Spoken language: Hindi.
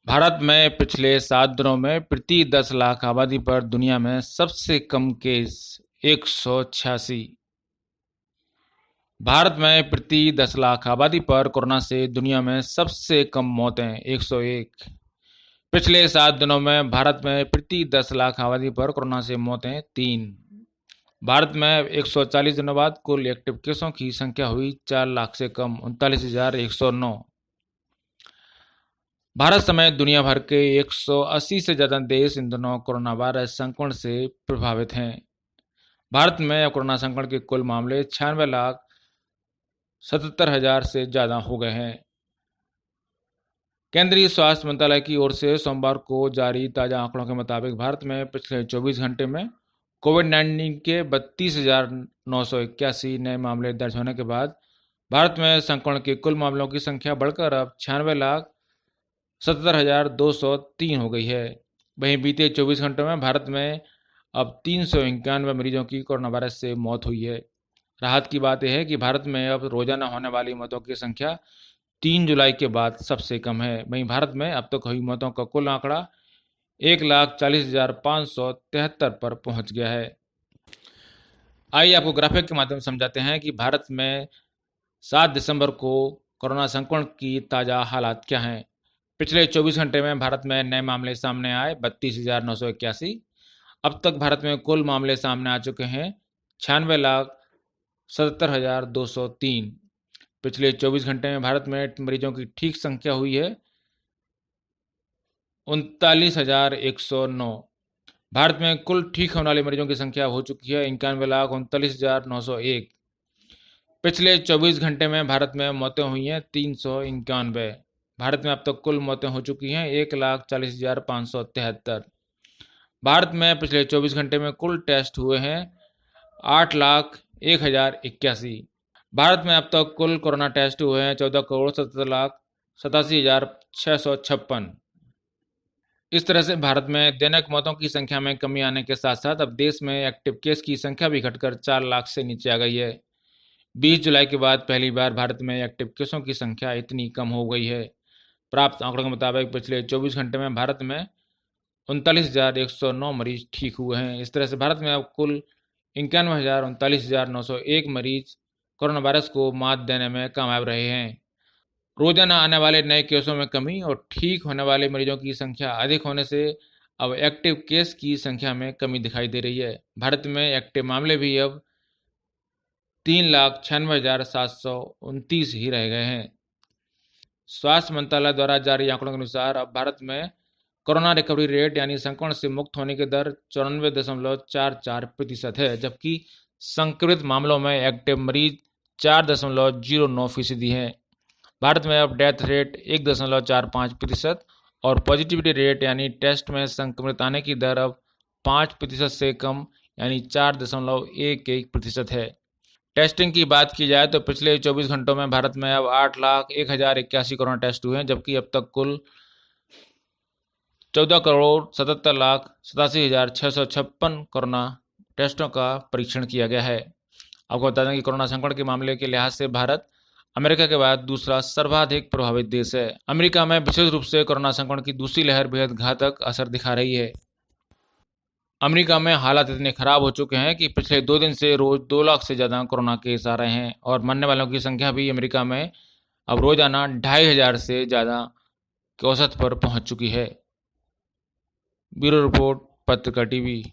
भारत में पिछले 7 दिनों में प्रति 10 लाख आबादी पर दुनिया में सबसे कम केस 186। भारत में प्रति 10 लाख आबादी पर कोरोना से दुनिया में सबसे कम मौतें 101। पिछले 7 दिनों में भारत में प्रति 10 लाख आबादी पर कोरोना से मौतें 3। भारत में 140 दिनों बाद कुल एक्टिव केसों की संख्या हुई 4 लाख से कम 39,109। भारत समेत दुनिया भर के 180 से ज़्यादा देश इन दिनों कोरोना वायरस संक्रमण से प्रभावित हैं। भारत में अब कोरोना संक्रमण के कुल मामले 96,77,000 से ज़्यादा हो गए हैं। केंद्रीय स्वास्थ्य मंत्रालय की ओर से सोमवार को जारी ताज़ा आंकड़ों के मुताबिक भारत में पिछले 24 घंटे में कोविड-19 के 32,981 नए मामले दर्ज होने के बाद भारत में संक्रमण के कुल मामलों की संख्या बढ़कर अब 96,77,203 हो गई है। वहीं बीते 24 घंटों में भारत में अब 391 मरीजों की कोरोना वायरस से मौत हुई है। राहत की बात यह है कि भारत में अब रोजाना होने वाली मौतों की संख्या 3 जुलाई के बाद सबसे कम है। वहीं भारत में अब तक हुई मौतों का कुल आंकड़ा 1,40,573 पर पहुंच गया है। आइए आपको ग्राफिक के माध्यम से समझाते हैं कि भारत में 7 दिसंबर को कोरोना संक्रमण की ताज़ा हालात क्या हैं। पिछले 24 घंटे में भारत में नए मामले सामने आए 32,981। अब तक भारत में कुल मामले सामने आ चुके हैं 96,77,203। पिछले 24 घंटे में भारत में मरीजों की ठीक संख्या हुई है 39,109। भारत में कुल ठीक होने वाले मरीजों की संख्या हो चुकी है 91,39,901। पिछले 24 घंटे में भारत में मौतें हुई हैं 391। भारत में अब तक कुल मौतें हो चुकी हैं 1,40,573। भारत में पिछले 24 घंटे में कुल टेस्ट हुए हैं 8,01,081। भारत में अब तक कुल कोरोना टेस्ट हुए हैं 14,70,87,656। इस तरह से भारत में दैनिक मौतों की संख्या में कमी आने के साथ साथ अब देश में एक्टिव केस की संख्या भी घटकर 4 लाख से नीचे आ गई है। 20 जुलाई के बाद पहली बार भारत में एक्टिव केसों की संख्या इतनी कम हो गई है। प्राप्त आंकड़ों के मुताबिक पिछले 24 घंटे में भारत में 39,109 मरीज ठीक हुए हैं। इस तरह से भारत में अब कुल 39,901 मरीज कोरोना वायरस को मात देने में कामयाब रहे हैं। रोजाना आने वाले नए केसों में कमी और ठीक होने वाले मरीजों की संख्या अधिक होने से अब एक्टिव केस की संख्या में कमी दिखाई दे रही है। भारत में एक्टिव मामले भी अब 3,96,729 ही रह गए हैं। स्वास्थ्य मंत्रालय द्वारा जारी आंकड़ों के अनुसार अब भारत में कोरोना रिकवरी रेट यानी संक्रमण से मुक्त होने की दर 94.44% है, जबकि संक्रमित मामलों में एक्टिव मरीज 4.09% हैं। भारत में अब डेथ रेट 1.45% और पॉजिटिविटी रेट यानी टेस्ट में संक्रमित आने की दर अब 5% से कम यानी 4.11% है। टेस्टिंग की बात की जाए तो पिछले 24 घंटों में भारत में अब 8,01,081 कोरोना टेस्ट हुए हैं, जबकि अब तक कुल 14,77,87,656 कोरोना टेस्टों का परीक्षण किया गया है। आपको बता दें कि कोरोना संक्रमण के मामले के लिहाज से भारत अमेरिका के बाद दूसरा सर्वाधिक प्रभावित देश है। अमेरिका में विशेष रूप से कोरोना संक्रमण की दूसरी लहर बेहद घातक असर दिखा रही है। अमेरिका में हालात इतने खराब हो चुके हैं कि पिछले 2 दिन से रोज 2 लाख से ज़्यादा कोरोना केस आ रहे हैं और मरने वालों की संख्या भी अमेरिका में अब रोजाना 2,500 से ज़्यादा के औसत पर पहुंच चुकी है। ब्यूरो रिपोर्ट, पत्रिका टीवी।